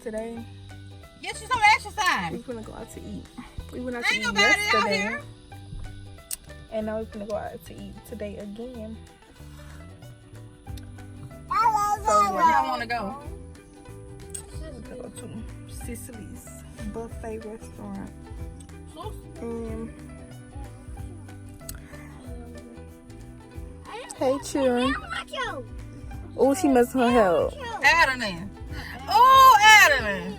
today. Get you some exercise. We're gonna go out to eat. We went out to Ain't eat nobody out yesterday. here. And now we're gonna go out to eat today again. So where y'all want to go? We're gonna go to Cicely's buffet restaurant. And hey, children. Oh, she messing her head. Adeline. Oh, Adeline.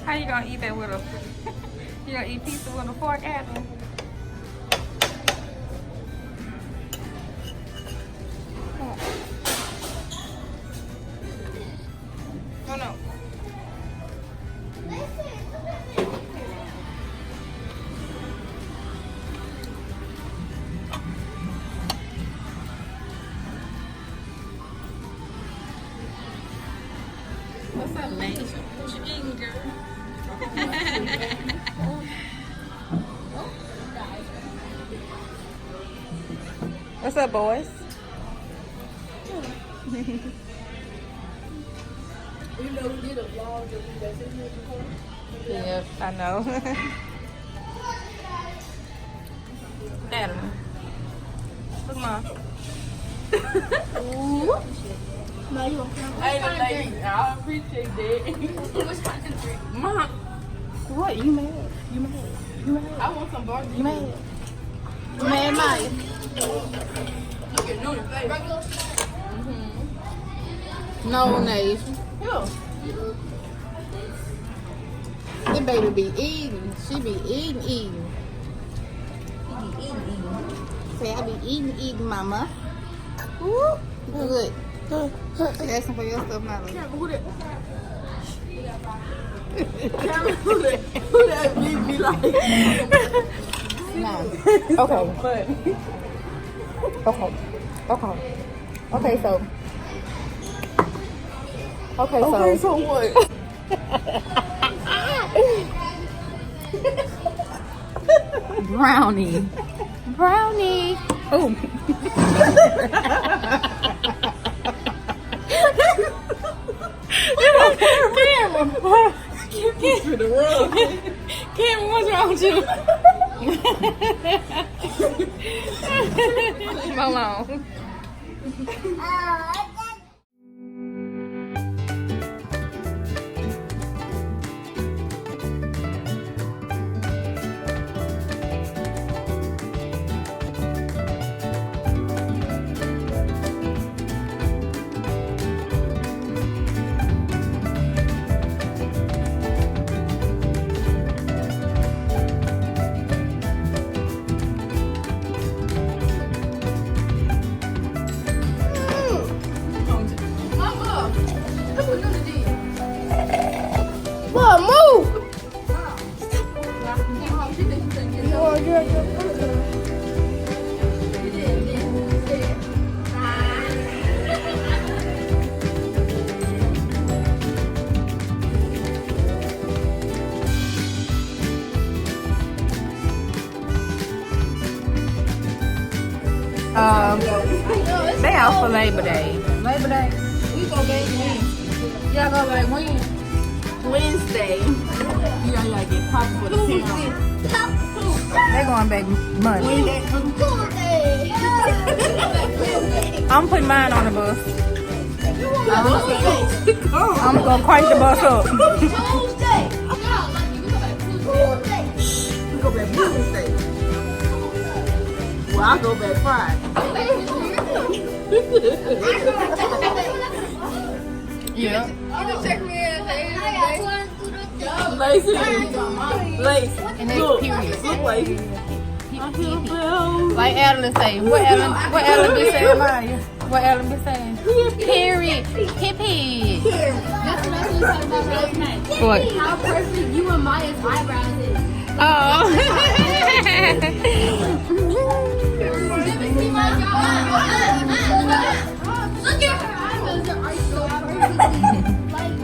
How you gonna eat that with a? You gonna eat pizza with a fork, Adam? Oh no. What's up, man? What you eating, girl? What's up, boys? You know, we did a vlog that's in here before. Yep, I know. Adam. Look, Mom. No, you don't come. Hey, the lady. I appreciate that. Mom. What? You mad? You mad? You mad? I want some barbecue. You mad? You mad, Maya? Look at Noonie's face. No, Nate. Yeah. This baby be eating. She be eating. Say, I be eating, mama. Woo. Good. She asking for your stuff, Mama. Who that be like? No. Okay. Okay, so. Okay, So what? Brownie. Oh. Cameron, what's wrong with you? Leave him alone. What? Move! They out for Labor Day. Labor Day. We go back Wednesday. Y'all go like when? Wednesday. You gotta get popped for the town. They going back Monday. I'm putting mine on the bus. I'm gonna crank the bus up. We go back Wednesday. Well, I go back Friday. Yeah. Lacey. Look, Period. look, Lacey. Like Adeline say, what Adeline be saying, Maya? What Adeline be saying? Period. Pee-pee. What? How perfect you and Maya's eyebrows is. Oh. Let me see my Look at her eyebrows are so perfect. Like.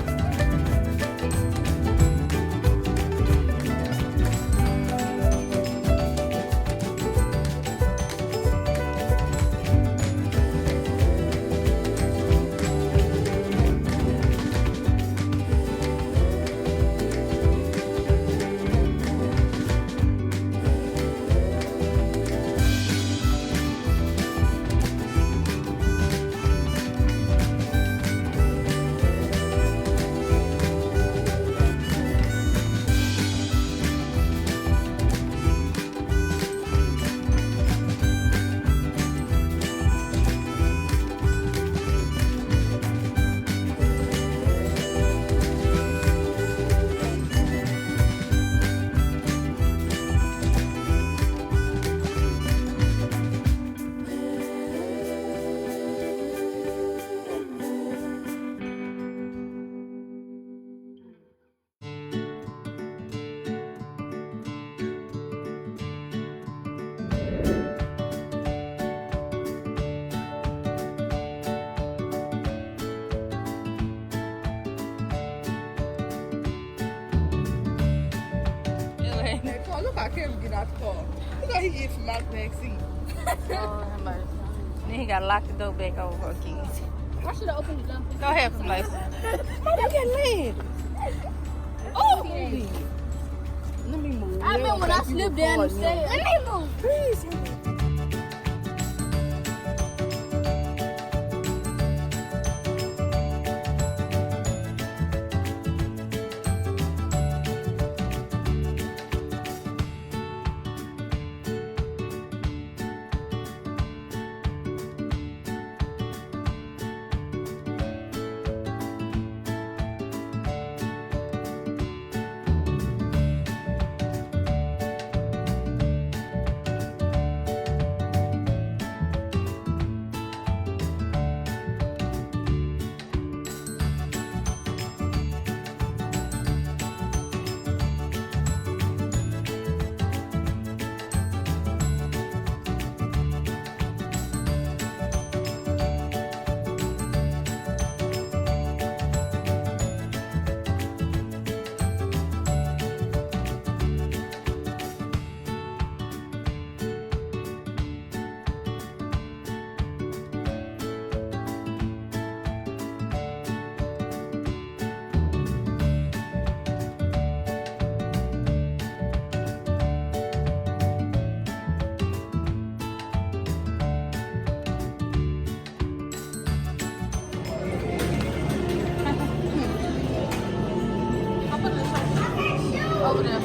Look how Kevin get out the car. Look how he gets from out the back seat. Then he gotta lock the door back over for kids. I should have opened the door. Go ahead, from Lace. Oh, you get lead. Oh, let me move. I remember when I slipped down the stairs. Let me move. Please. Over there.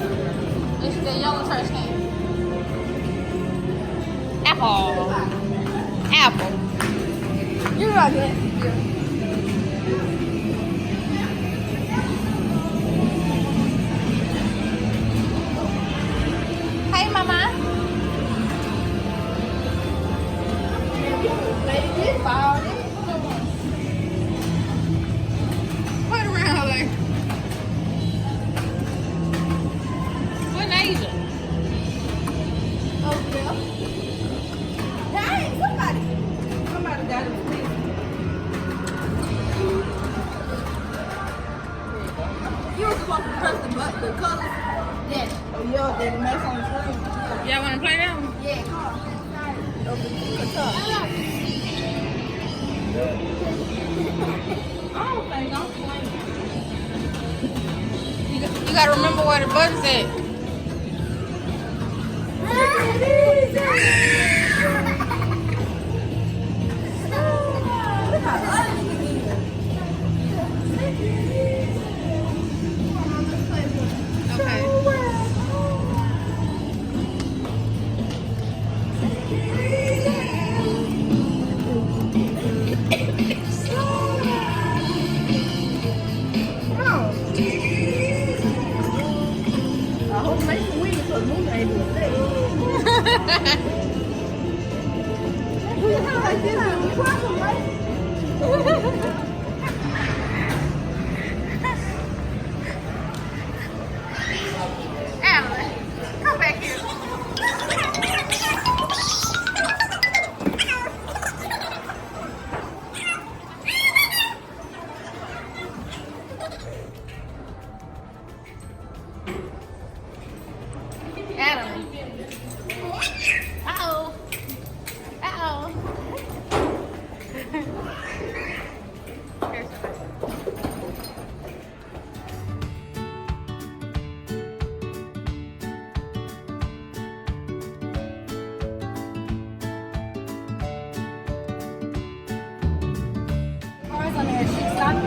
This is the yellow trash can. Apple. Apple. You right there. Hey, Mama. Put around like. What Asia? Over there. Hey, somebody got it. You were supposed to press the button, the color. Yes. Oh, yo, they mess on the screen. Y'all want to play that one? Yeah, come on. I don't think I'm playing. You gotta remember where the button's at. Cars on there. She stopped.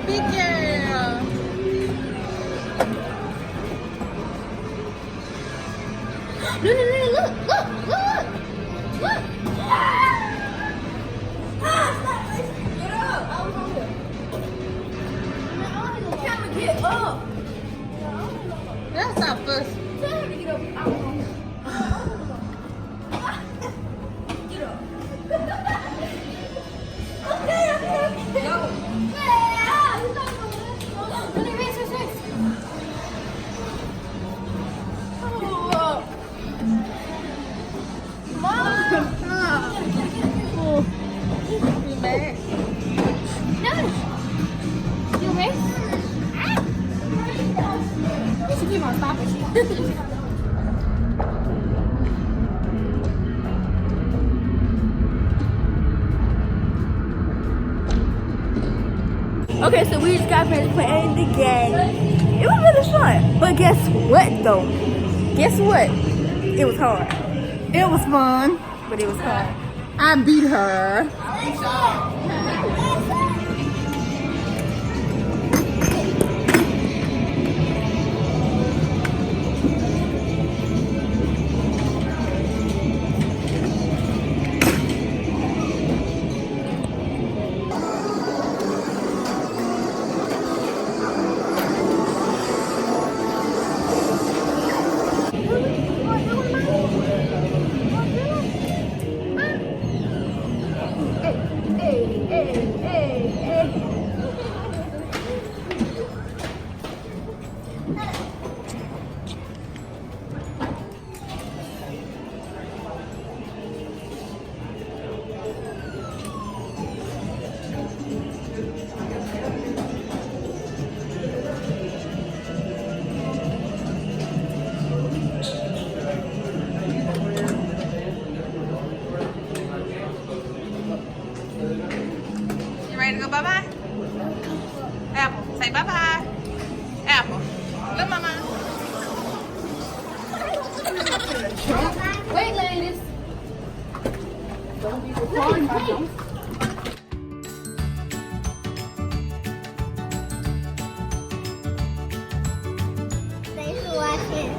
Big girl. No, look. Get up. That's not fussy. Tell her to get up. You mad? She keep on stopping. Okay, so we just got finished playing the game. It was really fun. But guess what though? Guess what? It was hard. It was fun, but it was hard. I beat her. You ready to go bye-bye? Apple, say bye-bye. Apple. Look, mama. Wait, ladies. Don't be recording my jump. Thanks for watching.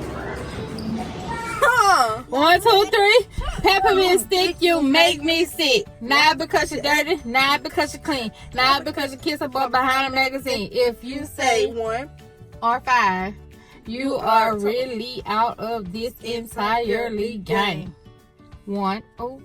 1, 2, 3. Peppermint stick, you make me sick. Not because you're dirty, not because you're clean, not because you kiss a boy behind a magazine. If you say 1 or 5, you are really out of this entirely game. 1. Oh.